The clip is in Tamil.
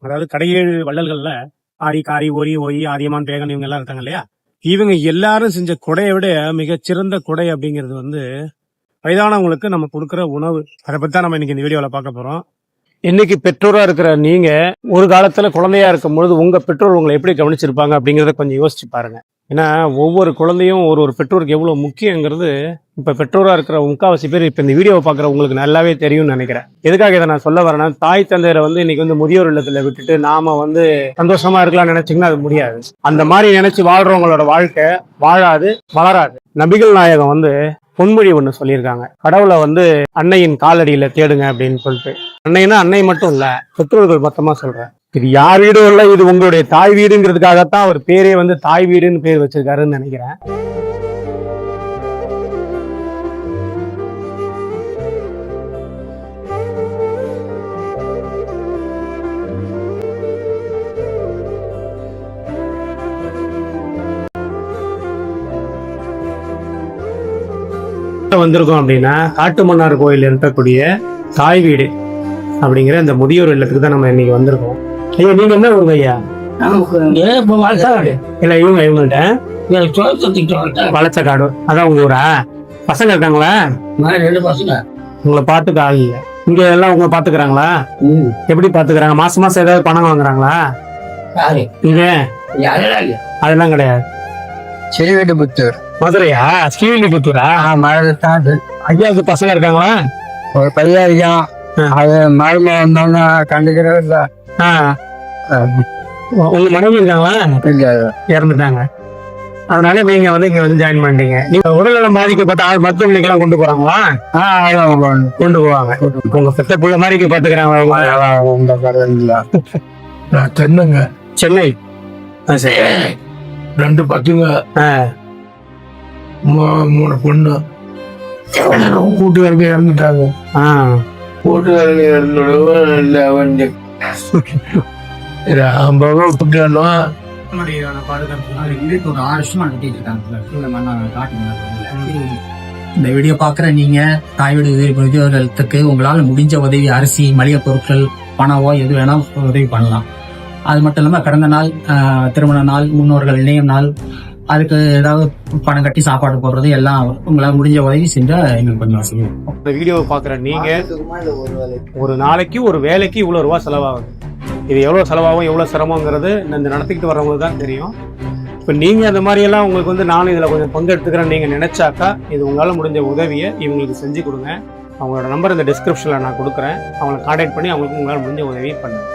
அதாவது கடையேழு வள்ளல்கள்ல ஆரி, காரி, ஓரி, ஓயி, ஆரியமான், பேகன் இவங்க எல்லாம் இருக்காங்க இல்லையா? இவங்க எல்லாரும் செஞ்ச கொடையை விட மிகச்சிறந்த கொடை அப்படிங்கிறது வந்து வயதானவங்களுக்கு நம்ம கொடுக்குற உணவு. அதை பத்தி தான் நம்ம இன்னைக்கு இந்த வீடியோல பார்க்க போறோம். இன்னைக்கு பெற்றோரா இருக்கிற நீங்க ஒரு காலத்துல குழந்தையா இருக்கும் பொழுது உங்க பெற்றோர் உங்களை எப்படி கவனிச்சிருப்பாங்க அப்படிங்கிறத கொஞ்சம் யோசிச்சு பாருங்க. ஏன்னா ஒவ்வொரு குழந்தையும் ஒரு பெற்றோருக்கு எவ்வளவு முக்கியங்கிறது இப்ப பெற்றோரா இருக்கிற முக்காவாசி பேர் இப்ப இந்த வீடியோவை பார்க்குற உங்களுக்கு நல்லாவே தெரியும்னு நினைக்கிறேன். எதுக்காக இதை நான் சொல்ல வரேன்னா, தாய் தந்தையரை வந்து இன்னைக்கு வந்து முதியோர் இல்லத்துல விட்டுட்டு நாம வந்து சந்தோஷமா இருக்கலாம்னு நினைச்சீங்கன்னா அது முடியாது. அந்த மாதிரி நினைச்சு வாழ்றவங்களோட வாழ்க்கை வாழாது, வளராது. நபிகள் நாயகம் வந்து பொன்மொழி ஒண்ணு சொல்லியிருக்காங்க. கடவுளை வந்து அன்னையின் காலடியில தேடுங்க அப்படின்னு சொல்லிட்டு. அன்னைன்னா அன்னை மட்டும் இல்ல, பெற்றோர்கள் மொத்தமா சொல்றேன். இது யார் வீடும் இல்ல, இது உங்களுடைய தாய் வீடுங்கிறதுக்காகத்தான் அவர் பேரே வந்து தாய் வீடுன்னு பேர் வச்சிருக்காருன்னு நினைக்கிறேன். வந்திருக்கோம் அப்படின்னா காட்டுமன்னார் கோயில் இருக்கக்கூடிய தாய் வீடு அப்படிங்கிற இந்த முதியோர் இல்லத்துக்கு தான் நம்ம இன்னைக்கு வந்திருக்கோம். ஐயா, நீங்க என்ன ஊருங்க ஐயா? இல்ல இவங்கள்ட்ட வளச்சக்காடு அதான் உங்க ஊரா? பசங்க இருக்காங்களா? 2 பசங்க. உங்களை பாத்துக்க ஆள் இல்ல இங்க? எல்லாம் உங்களை பாத்துக்கிறாங்களா? எப்படி பாத்துக்கிறாங்க? மாசம் மாசம் ஏதாவது பணம் வாங்குறாங்களா? இங்க அதெல்லாம் கிடையாது. ஸ்ரீவில்லிபுத்தூர். மதுரையா? ஸ்ரீவில்லிபுத்தூரா? ஐயாவுக்கு பசங்க இருக்காங்களா? ஒரு பையன் இருக்கான். அது மருமை வந்தோம்னா கண்டுக்கிறது இல்ல. உங்க மனைவி இருக்காங்களா? இறந்துட்டாங்க. அதனால நீங்க வந்து இங்க வந்து ஜாயின் பண்ணிட்டீங்க. நீங்க உடல்நலம் பாதிக்கப்பட்ட மருத்துவமனைக்கு எல்லாம் கொண்டு போறாங்களா? கொண்டு போவாங்க. உங்க பெத்த பிள்ளை மாதிரி பாத்துக்கிறாங்க. சென்னைங்க. சென்னை. 2 பசங்க, 3 பொண்ணு. கூட்டுக்காரங்க இறந்துட்டாங்க. கூட்டுக்காரங்க இறந்து இந்த வீடியோ பாக்குற நீங்க தாய் வீடு முதியோர்களுக்கு உங்களால முடிஞ்ச உதவி, அரிசி, மளிகை பொருட்கள், பணமோ எது வேணா உதவி பண்ணலாம். அது மட்டும் இல்லாம பிறந்த நாள், திருமண நாள், முன்னோர்கள் நினைவு நாள், அதுக்கு ஏதாவது பணம் கட்டி சாப்பாடு போடுறது எல்லாம் உங்களால முடிஞ்ச உதவி செஞ்சா எங்களுக்கு கொஞ்சம் வசதி. இந்த வீடியோவை பாக்குற நீங்க ஒரு நாளைக்கு ஒரு வேலைக்கு இவ்வளவு ரூபா செலவாகுது. இது எவ்வளவு செலவாகும், எவ்வளவு சிரமங்கிறது இந்த நடத்திக்கிட்டு வர்றவங்களுக்கு தான் தெரியும். இப்ப நீங்க அந்த மாதிரி எல்லாம் உங்களுக்கு வந்து நானும் இதுல கொஞ்சம் பங்கெடுத்துக்கிறேன்னு நீங்க நினைச்சாக்கா இது உங்களால முடிஞ்ச உதவியை இவங்களுக்கு செஞ்சு கொடுங்க. அவங்களோட நம்பர் இந்த டிஸ்கிரிப்ஷன்ல நான் கொடுக்குறேன். அவங்களை கான்டாக்ட் பண்ணி அவங்களுக்கு உங்களால முடிஞ்ச உதவியை பண்ணுங்க.